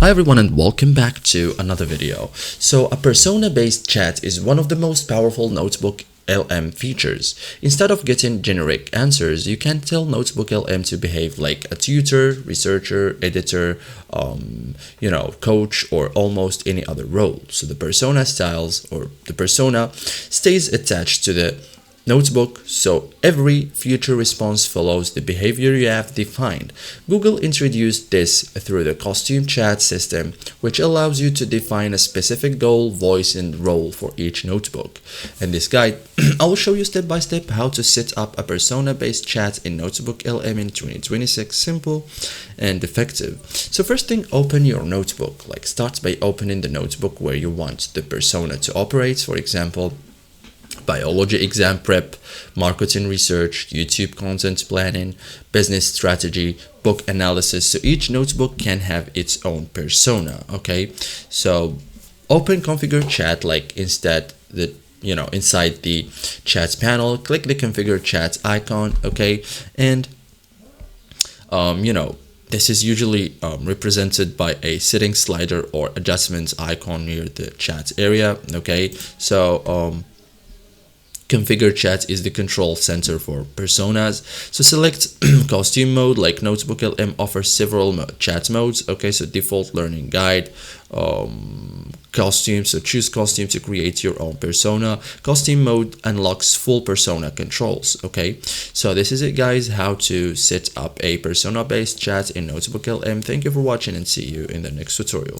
Hi everyone and welcome back to another video. So a persona-based chat is one of the most powerful Notebook LM features. Instead of getting generic answers, you can tell Notebook LM to behave like a tutor, researcher, editor, coach, or almost any other role. So the persona stays attached to the notebook, so every future response follows the behavior you have defined. Google introduced this through the costume chat system, which allows you to define a specific goal, voice, and role for each notebook. In this guide, I will show you step by step how to set up a persona-based chat in Notebook LM in 2026, simple and effective. So first thing, open your notebook. Start by opening the notebook where you want the persona to operate. For example, biology exam prep, marketing research, YouTube content planning, business strategy, book analysis. So each notebook can have its own persona. Okay, so open configure chat inside the chat panel, click the configure chat icon. Okay, and this is usually represented by a settings slider or adjustments icon near the chat area. Okay, so configure chat is the control center for personas. So select costume mode. Notebook LM offers several chat modes. Okay, so default, learning guide, costume. So choose costume to create your own persona. Costume mode unlocks full persona controls. Okay, so this is it, guys, how to set up a persona based chat in Notebook LM. Thank you for watching and see you in the next tutorial.